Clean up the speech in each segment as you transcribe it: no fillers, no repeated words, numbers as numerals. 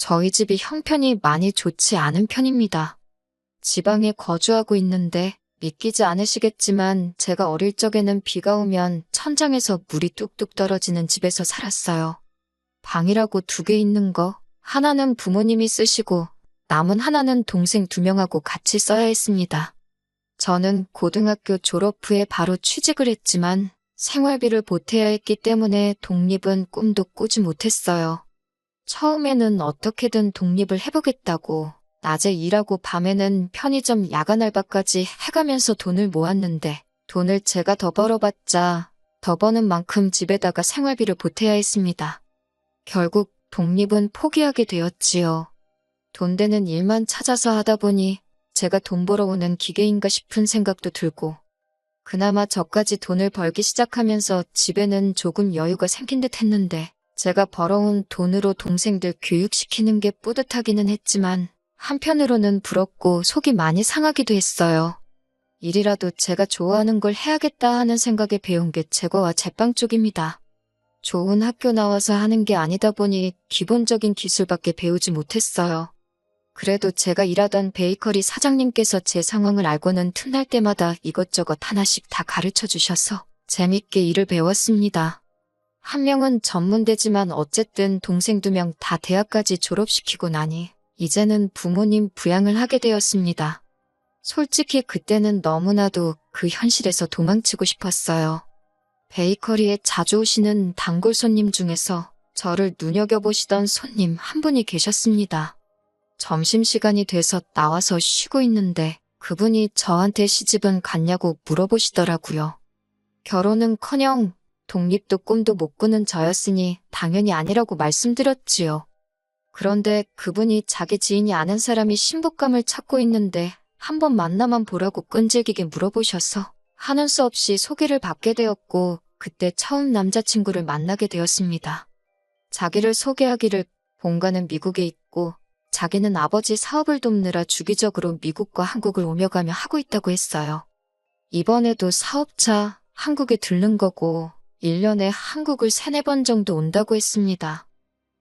저희 집이 형편이 많이 좋지 않은 편입니다. 지방에 거주하고 있는데 믿기지 않으시겠지만 제가 어릴 적에는 비가 오면 천장에서 물이 뚝뚝 떨어지는 집에서 살았어요. 방이라고 2개 있는 거, 하나는 부모님이 쓰시고 남은 하나는 동생 2명하고 같이 써야 했습니다. 저는 고등학교 졸업 후에 바로 취직을 했지만 생활비를 보태야 했기 때문에 독립은 꿈도 꾸지 못했어요. 처음에는 어떻게든 독립을 해보겠다고 낮에 일하고 밤에는 편의점 야간 알바까지 해가면서 돈을 모았는데 돈을 제가 더 벌어봤자 더 버는 만큼 집에다가 생활비를 보태야 했습니다. 결국 독립은 포기하게 되었지요. 돈 되는 일만 찾아서 하다 보니 제가 돈 벌어오는 기계인가 싶은 생각도 들고 그나마 저까지 돈을 벌기 시작하면서 집에는 조금 여유가 생긴 듯 했는데 제가 벌어온 돈으로 동생들 교육시키는 게 뿌듯하기는 했지만 한편으로는 부럽고 속이 많이 상하기도 했어요. 일이라도 제가 좋아하는 걸 해야겠다 하는 생각에 배운 게 제과와 제빵 쪽입니다. 좋은 학교 나와서 하는 게 아니다 보니 기본적인 기술밖에 배우지 못했어요. 그래도 제가 일하던 베이커리 사장님께서 제 상황을 알고는 틈날 때마다 이것저것 하나씩 다 가르쳐 주셔서 재밌게 일을 배웠습니다. 한 명은 전문대지만 어쨌든 동생 2명 다 대학까지 졸업시키고 나니 이제는 부모님 부양을 하게 되었습니다. 솔직히 그때는 너무나도 그 현실에서 도망치고 싶었어요. 베이커리에 자주 오시는 단골 손님 중에서 저를 눈여겨보시던 손님 한 분이 계셨습니다. 점심시간이 돼서 나와서 쉬고 있는데 그분이 저한테 시집은 갔냐고 물어보시더라고요. 결혼은커녕 독립도 꿈도 못 꾸는 저였으니 당연히 아니라고 말씀드렸지요. 그런데 그분이 자기 지인이 아는 사람이 신부감을 찾고 있는데 한번 만나만 보라고 끈질기게 물어보셔서 하는 수 없이 소개를 받게 되었고 그때 처음 남자친구를 만나게 되었습니다. 자기를 소개하기를 본가는 미국에 있고 자기는 아버지 사업을 돕느라 주기적으로 미국과 한국을 오며 가며 하고 있다고 했어요. 이번에도 사업차 한국에 들른 거고 1년에 한국을 3-4번 정도 온다고 했습니다.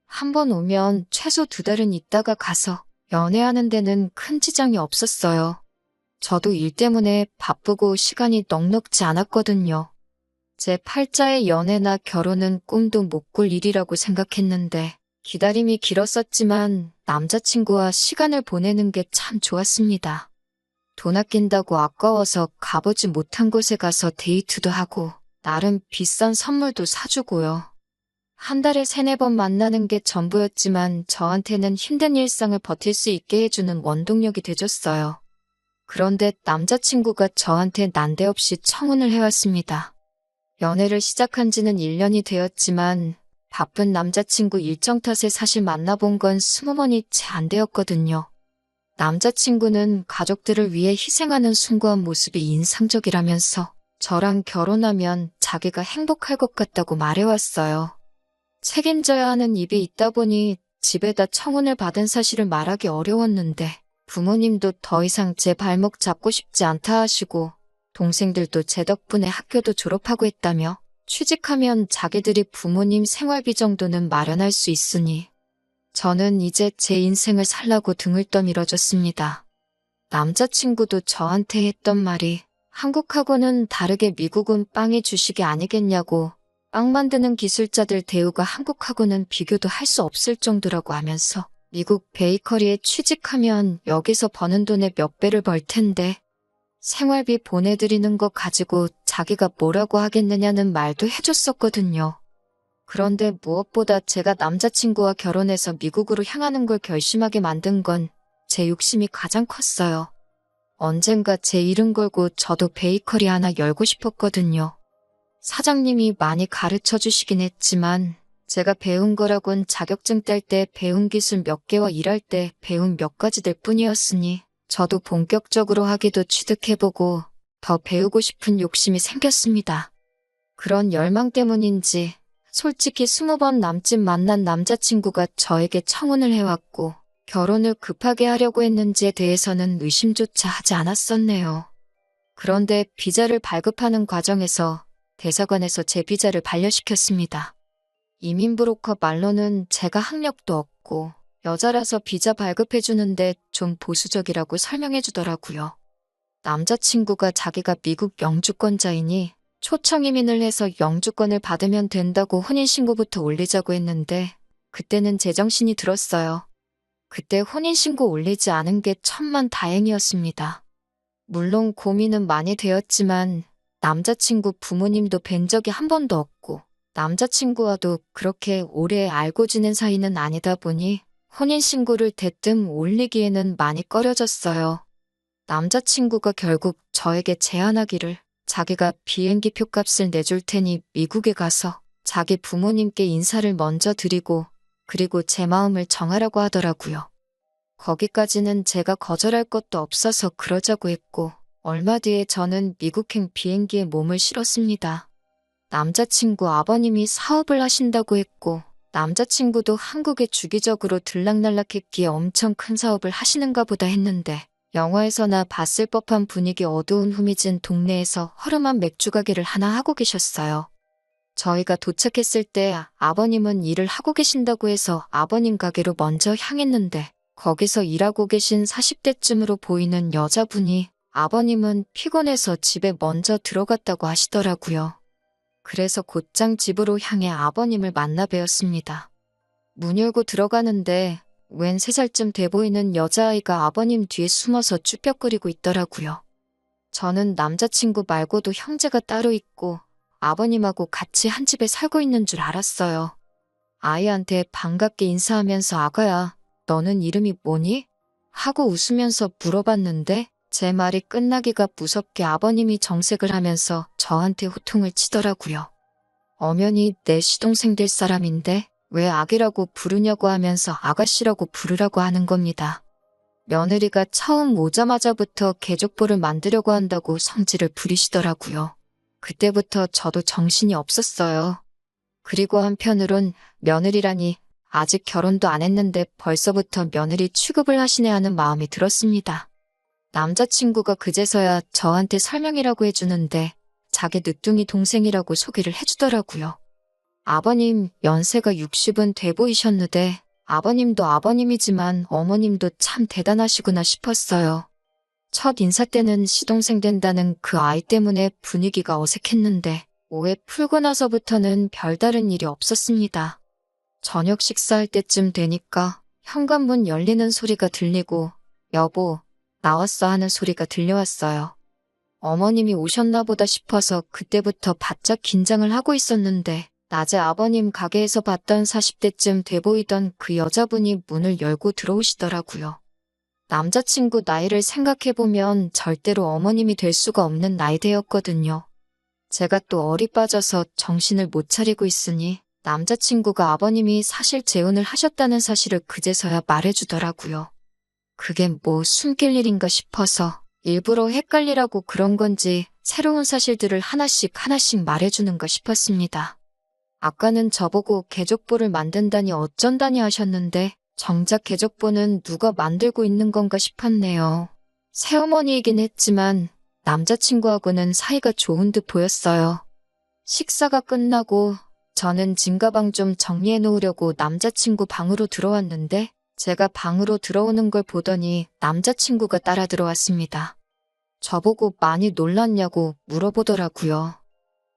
한 번 오면 최소 2달은 있다가 가서 연애하는 데는 큰 지장이 없었어요. 저도 일 때문에 바쁘고 시간이 넉넉지 않았거든요. 제 팔자의 연애나 결혼은 꿈도 못 꿀 일이라고 생각했는데 기다림이 길었었지만 남자친구와 시간을 보내는 게 참 좋았습니다. 돈 아낀다고 아까워서 가보지 못한 곳에 가서 데이트도 하고 나름 비싼 선물도 사주고요. 한 달에 3-4번 만나는 게 전부였지만 저한테는 힘든 일상을 버틸 수 있게 해주는 원동력이 돼줬어요. 그런데 남자친구가 저한테 난데없이 청혼을 해왔습니다. 연애를 시작한 지는 1년이 되었지만 바쁜 남자친구 일정 탓에 사실 만나본 건 20번이 채 안 되었거든요. 남자친구는 가족들을 위해 희생하는 숭고한 모습이 인상적이라면서 저랑 결혼하면 자기가 행복할 것 같다고 말해왔어요. 책임져야 하는 입이 있다 보니 집에다 청혼을 받은 사실을 말하기 어려웠는데 부모님도 더 이상 제 발목 잡고 싶지 않다 하시고 동생들도 제 덕분에 학교도 졸업하고 했다며 취직하면 자기들이 부모님 생활비 정도는 마련할 수 있으니 저는 이제 제 인생을 살라고 등을 떠밀어줬습니다. 남자친구도 저한테 했던 말이 한국하고는 다르게 미국은 빵이 주식이 아니겠냐고 빵 만드는 기술자들 대우가 한국하고는 비교도 할 수 없을 정도라고 하면서 미국 베이커리에 취직하면 여기서 버는 돈의 몇 배를 벌 텐데 생활비 보내드리는 거 가지고 자기가 뭐라고 하겠느냐는 말도 해줬었거든요. 그런데 무엇보다 제가 남자친구와 결혼해서 미국으로 향하는 걸 결심하게 만든 건 제 욕심이 가장 컸어요. 언젠가 제 이름 걸고 저도 베이커리 하나 열고 싶었거든요. 사장님이 많이 가르쳐 주시긴 했지만 제가 배운 거라곤 자격증 딸 때 배운 기술 몇 개와 일할 때 배운 몇 가지들 뿐이었으니 저도 본격적으로 하기도 취득해보고 더 배우고 싶은 욕심이 생겼습니다. 그런 열망 때문인지 솔직히 20번 남짓 만난 남자친구가 저에게 청혼을 해왔고 결혼을 급하게 하려고 했는지에 대해서는 의심조차 하지 않았었네요. 그런데 비자를 발급하는 과정에서 대사관에서 제 비자를 반려시켰습니다. 이민 브로커 말로는 제가 학력도 없고 여자라서 비자 발급해주는데 좀 보수적이라고 설명해주더라고요. 남자친구가 자기가 미국 영주권자이니 초청 이민을 해서 영주권을 받으면 된다고 혼인신고부터 올리자고 했는데 그때는 제정신이 들었어요. 그때 혼인신고 올리지 않은 게 천만다행이었습니다. 물론 고민은 많이 되었지만 남자친구 부모님도 뵌 적이 한 번도 없고 남자친구와도 그렇게 오래 알고 지낸 사이는 아니다 보니 혼인신고를 대뜸 올리기에는 많이 꺼려졌어요. 남자친구가 결국 저에게 제안하기를 자기가 비행기 표값을 내줄 테니 미국에 가서 자기 부모님께 인사를 먼저 드리고 그리고 제 마음을 정하라고 하더라고요. 거기까지는 제가 거절할 것도 없어서 그러자고 했고 얼마 뒤에 저는 미국행 비행기에 몸을 실었습니다. 남자친구 아버님이 사업을 하신다고 했고 남자친구도 한국에 주기적으로 들락날락했기에 엄청 큰 사업을 하시는가 보다 했는데 영화에서나 봤을 법한 분위기 어두운 후미진 동네에서 허름한 맥주 가게를 하나 하고 계셨어요. 저희가 도착했을 때 아버님은 일을 하고 계신다고 해서 아버님 가게로 먼저 향했는데 거기서 일하고 계신 40대쯤으로 보이는 여자분이 아버님은 피곤해서 집에 먼저 들어갔다고 하시더라고요. 그래서 곧장 집으로 향해 아버님을 만나 뵈었습니다. 문 열고 들어가는데 웬 3살쯤 돼 보이는 여자아이가 아버님 뒤에 숨어서 쭈뼛거리고 있더라고요. 저는 남자친구 말고도 형제가 따로 있고 아버님하고 같이 한 집에 살고 있는 줄 알았어요. 아이한테 반갑게 인사하면서 아가야, 너는 이름이 뭐니? 하고 웃으면서 물어봤는데 제 말이 끝나기가 무섭게 아버님이 정색을 하면서 저한테 호통을 치더라고요. 엄연히 내 시동생 될 사람인데 왜 아기라고 부르냐고 하면서 아가씨라고 부르라고 하는 겁니다. 며느리가 처음 오자마자부터 개족보를 만들려고 한다고 성질을 부리시더라고요. 그때부터 저도 정신이 없었어요. 그리고 한편으론 며느리라니 아직 결혼도 안 했는데 벌써부터 며느리 취급을 하시네 하는 마음이 들었습니다. 남자친구가 그제서야 저한테 설명이라고 해주는데 자기 늦둥이 동생이라고 소개를 해주더라고요. 아버님 연세가 60은 돼 보이셨는데 아버님도 아버님이지만 어머님도 참 대단하시구나 싶었어요. 첫 인사 때는 시동생 된다는 그 아이 때문에 분위기가 어색했는데 오해 풀고 나서부터는 별다른 일이 없었습니다. 저녁 식사할 때쯤 되니까 현관문 열리는 소리가 들리고 여보, 나왔어 하는 소리가 들려왔어요. 어머님이 오셨나 보다 싶어서 그때부터 바짝 긴장을 하고 있었는데 낮에 아버님 가게에서 봤던 40대쯤 돼 보이던 그 여자분이 문을 열고 들어오시더라고요. 남자친구 나이를 생각해보면 절대로 어머님이 될 수가 없는 나이대였거든요. 제가 또 어리 빠져서 정신을 못 차리고 있으니 남자친구가 아버님이 사실 재혼을 하셨다는 사실을 그제서야 말해주더라고요. 그게 뭐 숨길 일인가 싶어서 일부러 헷갈리라고 그런 건지 새로운 사실들을 하나씩 말해주는가 싶었습니다. 아까는 저보고 개족보를 만든다니 어쩐다니 하셨는데 정작 개족보는 누가 만들고 있는 건가 싶었네요. 새어머니이긴 했지만 남자친구하고는 사이가 좋은 듯 보였어요. 식사가 끝나고 저는 짐가방 좀 정리해 놓으려고 남자친구 방으로 들어왔는데 제가 방으로 들어오는 걸 보더니 남자친구가 따라 들어왔습니다. 저보고 많이 놀랐냐고 물어보더라고요.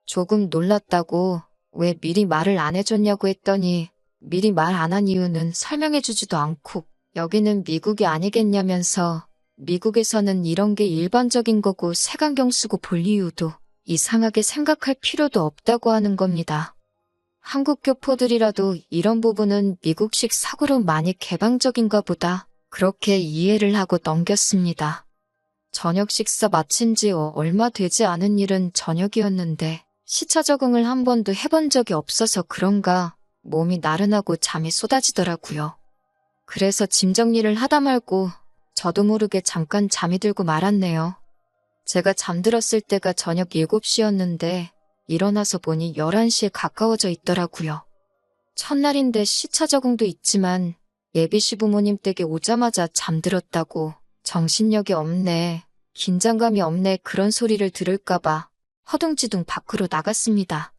조금 놀랐다고 왜 미리 말을 안 해줬냐고 했더니 미리 말 안 한 이유는 설명해주지도 않고 여기는 미국이 아니겠냐면서 미국에서는 이런 게 일반적인 거고 색안경 쓰고 볼 이유도 이상하게 생각할 필요도 없다고 하는 겁니다. 한국 교포들이라도 이런 부분은 미국식 사고로 많이 개방적인가 보다 그렇게 이해를 하고 넘겼습니다. 저녁 식사 마친 지 얼마 되지 않은 일은 저녁이었는데 시차 적응을 한 번도 해본 적이 없어서 그런가 몸이 나른하고 잠이 쏟아지더라고요. 그래서 짐 정리를 하다 말고 저도 모르게 잠깐 잠이 들고 말았네요. 제가 잠들었을 때가 저녁 7시였는데 일어나서 보니 11시에 가까워져 있더라고요. 첫날인데 시차 적응도 있지만 예비 시부모님 댁에 오자마자 잠들었다고 정신력이 없네, 긴장감이 없네 그런 소리를 들을까봐 허둥지둥 밖으로 나갔습니다.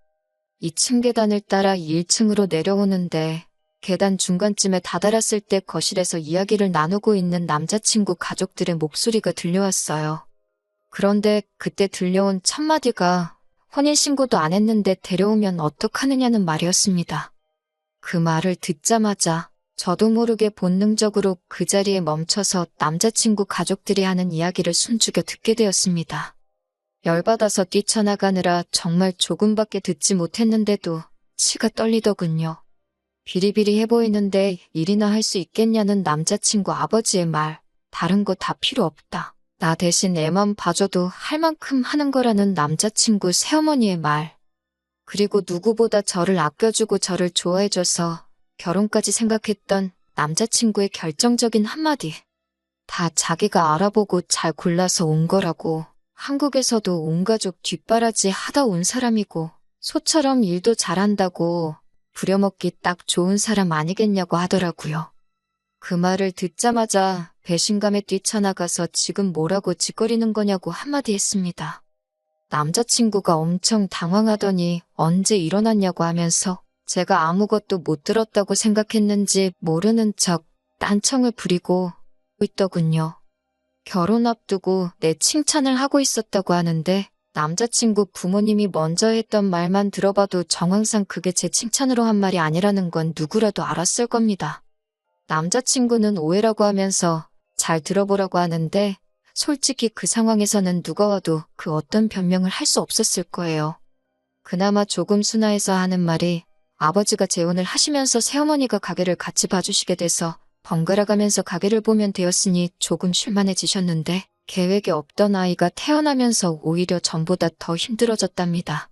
2층 계단을 따라 1층으로 내려오는데 계단 중간쯤에 다다랐을 때 거실에서 이야기를 나누고 있는 남자친구 가족들의 목소리가 들려왔어요. 그런데 그때 들려온 첫 마디가 혼인신고도 안 했는데 데려오면 어떡하느냐는 말이었습니다. 그 말을 듣자마자 저도 모르게 본능적으로 그 자리에 멈춰서 남자친구 가족들이 하는 이야기를 숨죽여 듣게 되었습니다. 열받아서 뛰쳐나가느라 정말 조금밖에 듣지 못했는데도 치가 떨리더군요. 비리비리해 보이는데 일이나 할 수 있겠냐는 남자친구 아버지의 말, 다른 거 다 필요 없다. 나 대신 애만 봐줘도 할 만큼 하는 거라는 남자친구 새어머니의 말. 그리고 누구보다 저를 아껴주고 저를 좋아해줘서 결혼까지 생각했던 남자친구의 결정적인 한마디. 다 자기가 알아보고 잘 골라서 온 거라고. 한국에서도 온 가족 뒷바라지 하다 온 사람이고 소처럼 일도 잘한다고 부려먹기 딱 좋은 사람 아니겠냐고 하더라고요. 그 말을 듣자마자 배신감에 뛰쳐나가서 지금 뭐라고 짓거리는 거냐고 한마디 했습니다. 남자친구가 엄청 당황하더니 언제 일어났냐고 하면서 제가 아무것도 못 들었다고 생각했는지 모르는 척 딴청을 부리고 있더군요. 결혼 앞두고 내 칭찬을 하고 있었다고 하는데 남자친구 부모님이 먼저 했던 말만 들어봐도 정황상 그게 제 칭찬으로 한 말이 아니라는 건 누구라도 알았을 겁니다. 남자친구는 오해라고 하면서 잘 들어보라고 하는데 솔직히 그 상황에서는 누가 와도 그 어떤 변명을 할 수 없었을 거예요. 그나마 조금 순화해서 하는 말이 아버지가 재혼을 하시면서 새어머니가 가게를 같이 봐주시게 돼서 번갈아 가면서 가게를 보면 되었으니 조금 쉴만해지셨는데 계획에 없던 아이가 태어나면서 오히려 전보다 더 힘들어졌답니다.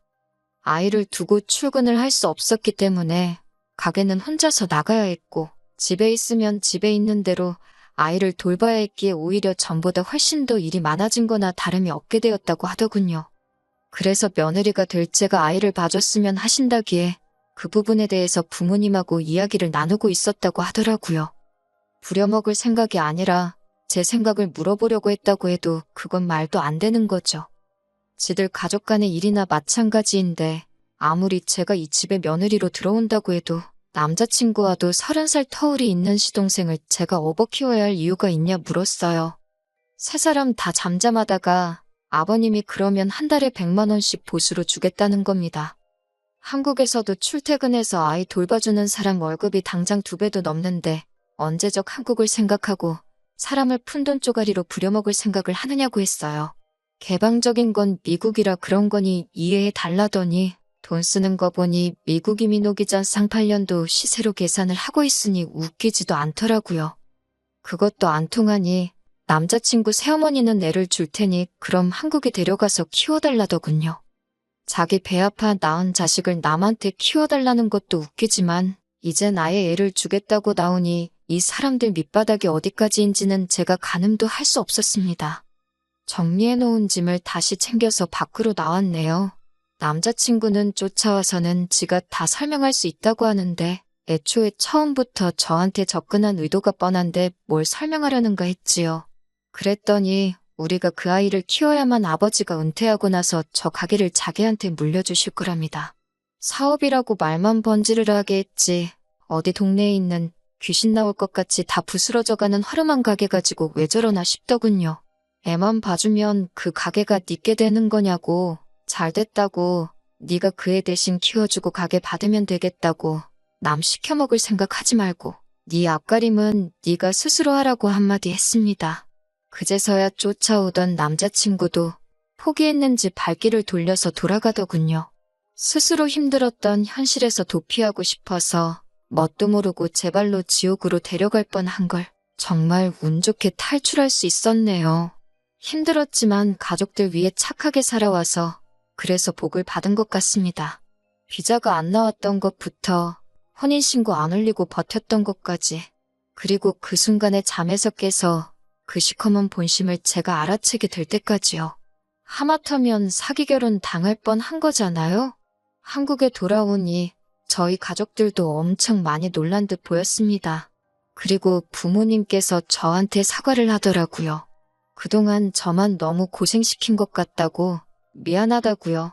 아이를 두고 출근을 할 수 없었기 때문에 가게는 혼자서 나가야 했고 집에 있으면 집에 있는 대로 아이를 돌봐야 했기에 오히려 전보다 훨씬 더 일이 많아진 거나 다름이 없게 되었다고 하더군요. 그래서 며느리가 될 제가 아이를 봐줬으면 하신다기에 그 부분에 대해서 부모님하고 이야기를 나누고 있었다고 하더라고요. 부려먹을 생각이 아니라 제 생각을 물어보려고 했다고 해도 그건 말도 안 되는 거죠. 지들 가족 간의 일이나 마찬가지인데 아무리 제가 이 집에 며느리로 들어온다고 해도 남자친구와도 30살 터울이 있는 시동생을 제가 업어 키워야 할 이유가 있냐 물었어요. 세 사람 다 잠잠하다가 아버님이 그러면 한 달에 100만 원씩 보수로 주겠다는 겁니다. 한국에서도 출퇴근해서 아이 돌봐주는 사람 월급이 당장 2배도 넘는데 언제적 한국을 생각하고 사람을 푼돈 쪼가리로 부려먹을 생각을 하느냐고 했어요. 개방적인 건 미국이라 그런 거니 이해해 달라더니 돈 쓰는 거 보니 미국 이민 오기 전 상팔년도 시세로 계산을 하고 있으니 웃기지도 않더라고요. 그것도 안 통하니 남자친구 새어머니는 애를 줄 테니 그럼 한국에 데려가서 키워달라더군요. 자기 배 아파 낳은 자식을 남한테 키워달라는 것도 웃기지만 이젠 아예 애를 주겠다고 나오니 이 사람들 밑바닥이 어디까지인지는 제가 가늠도 할 수 없었습니다. 정리해놓은 짐을 다시 챙겨서 밖으로 나왔네요. 남자친구는 쫓아와서는 지가 다 설명할 수 있다고 하는데 애초에 처음부터 저한테 접근한 의도가 뻔한데 뭘 설명하려는가 했지요. 그랬더니 우리가 그 아이를 키워야만 아버지가 은퇴하고 나서 저 가게를 자기한테 물려주실 거랍니다. 사업이라고 말만 번지르르하게 했지 어디 동네에 있는 귀신 나올 것 같이 다 부스러져가는 허름한 가게 가지고 왜 저러나 싶더군요. 애만 봐주면 그 가게가 니께 되는 거냐고. 잘 됐다고. 네가 그 애 대신 키워주고 가게 받으면 되겠다고. 남 시켜먹을 생각하지 말고. 네 앞가림은 네가 스스로 하라고 한마디 했습니다. 그제서야 쫓아오던 남자친구도 포기했는지 발길을 돌려서 돌아가더군요. 스스로 힘들었던 현실에서 도피하고 싶어서 뭣도 모르고 제 발로 지옥으로 데려갈 뻔한 걸 정말 운 좋게 탈출할 수 있었네요. 힘들었지만 가족들 위해 착하게 살아와서 그래서 복을 받은 것 같습니다. 비자가 안 나왔던 것부터 혼인신고 안 올리고 버텼던 것까지 그리고 그 순간에 잠에서 깨서 그 시커먼 본심을 제가 알아채게 될 때까지요. 하마터면 사기 결혼 당할 뻔한 거잖아요. 한국에 돌아오니 저희 가족들도 엄청 많이 놀란 듯 보였습니다. 그리고 부모님께서 저한테 사과를 하더라고요. 그동안 저만 너무 고생시킨 것 같다고 미안하다고요.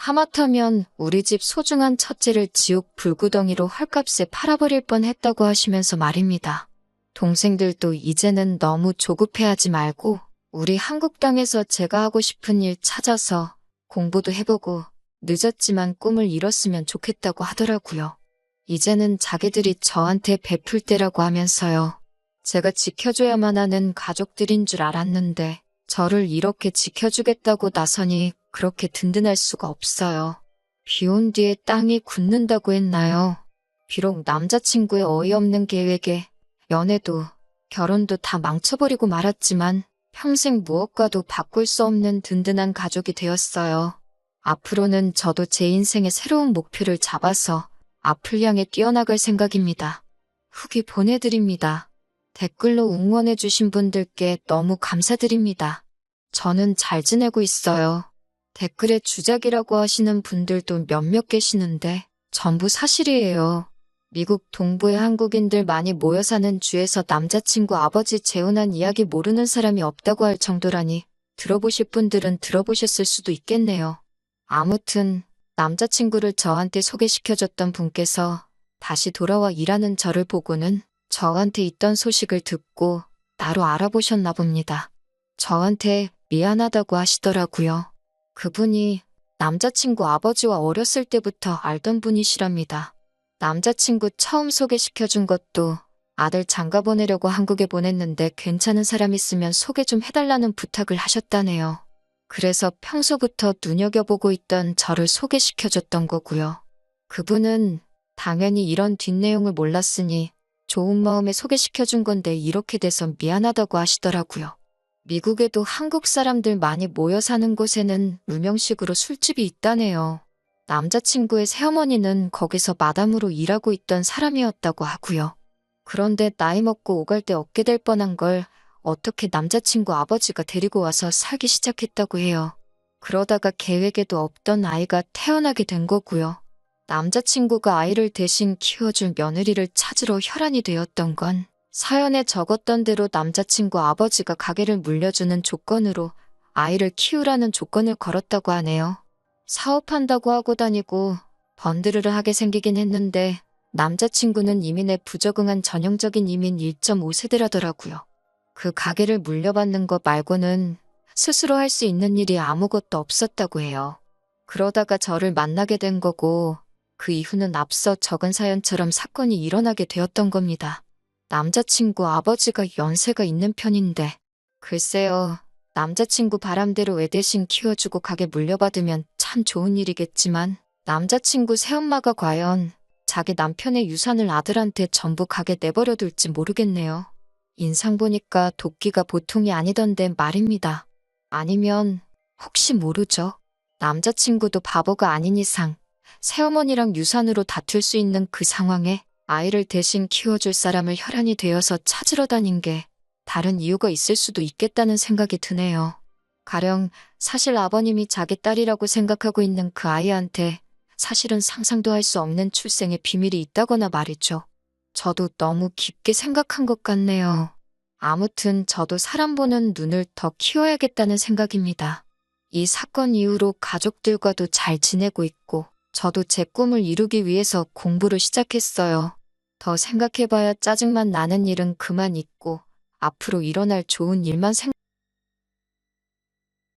하마터면 우리 집 소중한 첫째를 지옥 불구덩이로 헐값에 팔아버릴 뻔했다고 하시면서 말입니다. 동생들도 이제는 너무 조급해하지 말고 우리 한국 땅에서 제가 하고 싶은 일 찾아서 공부도 해보고 늦었지만 꿈을 이뤘으면 좋겠다고 하더라고요. 이제는 자기들이 저한테 베풀 때라고 하면서요. 제가 지켜줘야만 하는 가족들인 줄 알았는데 저를 이렇게 지켜주겠다고 나서니 그렇게 든든할 수가 없어요. 비 온 뒤에 땅이 굳는다고 했나요? 비록 남자친구의 어이없는 계획에 연애도 결혼도 다 망쳐버리고 말았지만 평생 무엇과도 바꿀 수 없는 든든한 가족이 되었어요. 앞으로는 저도 제 인생의 새로운 목표를 잡아서 앞을 향해 뛰어나갈 생각입니다. 후기 보내드립니다. 댓글로 응원해주신 분들께 너무 감사드립니다. 저는 잘 지내고 있어요. 댓글에 주작이라고 하시는 분들도 몇몇 계시는데 전부 사실이에요. 미국 동부의 한국인들 많이 모여 사는 주에서 남자친구 아버지 재혼한 이야기 모르는 사람이 없다고 할 정도라니 들어보실 분들은 들어보셨을 수도 있겠네요. 아무튼 남자친구를 저한테 소개시켜줬던 분께서 다시 돌아와 일하는 저를 보고는 저한테 있던 소식을 듣고 나로 알아보셨나 봅니다. 저한테 미안하다고 하시더라고요. 그분이 남자친구 아버지와 어렸을 때부터 알던 분이시랍니다. 남자친구 처음 소개시켜준 것도 아들 장가 보내려고 한국에 보냈는데 괜찮은 사람 있으면 소개 좀 해달라는 부탁을 하셨다네요. 그래서 평소부터 눈여겨보고 있던 저를 소개시켜줬던 거고요. 그분은 당연히 이런 뒷내용을 몰랐으니 좋은 마음에 소개시켜준 건데 이렇게 돼서 미안하다고 하시더라고요. 미국에도 한국 사람들 많이 모여 사는 곳에는 무명식으로 술집이 있다네요. 남자친구의 새어머니는 거기서 마담으로 일하고 있던 사람이었다고 하고요. 그런데 나이 먹고 오갈 데 없게 될 뻔한 걸 어떻게 남자친구 아버지가 데리고 와서 살기 시작했다고 해요. 그러다가 계획에도 없던 아이가 태어나게 된 거고요. 남자친구가 아이를 대신 키워줄 며느리를 찾으러 혈안이 되었던 건 사연에 적었던 대로 남자친구 아버지가 가게를 물려주는 조건으로 아이를 키우라는 조건을 걸었다고 하네요. 사업한다고 하고 다니고 번드르르 하게 생기긴 했는데 남자친구는 이민에 부적응한 전형적인 이민 1.5세대라더라고요. 그 가게를 물려받는 것 말고는 스스로 할 수 있는 일이 아무것도 없었다고 해요. 그러다가 저를 만나게 된 거고 그 이후는 앞서 적은 사연처럼 사건이 일어나게 되었던 겁니다. 남자친구 아버지가 연세가 있는 편인데 글쎄요. 남자친구 바람대로 애 대신 키워주고 가게 물려받으면 참 좋은 일이겠지만 남자친구 새엄마가 과연 자기 남편의 유산을 아들한테 전부 가게 내버려둘지 모르겠네요. 인상 보니까 도끼가 보통이 아니던데 말입니다. 아니면 혹시 모르죠. 남자친구도 바보가 아닌 이상 새어머니랑 유산으로 다툴 수 있는 그 상황에 아이를 대신 키워줄 사람을 혈안이 되어서 찾으러 다닌 게 다른 이유가 있을 수도 있겠다는 생각이 드네요. 가령 사실 아버님이 자기 딸이라고 생각하고 있는 그 아이한테 사실은 상상도 할 수 없는 출생의 비밀이 있다거나 말이죠. 저도 너무 깊게 생각한 것 같네요. 아무튼 저도 사람 보는 눈을 더 키워야겠다는 생각입니다. 이 사건 이후로 가족들과도 잘 지내고 있고 저도 제 꿈을 이루기 위해서 공부를 시작했어요. 더 생각해봐야 짜증만 나는 일은 그만 있고 앞으로 일어날 좋은 일만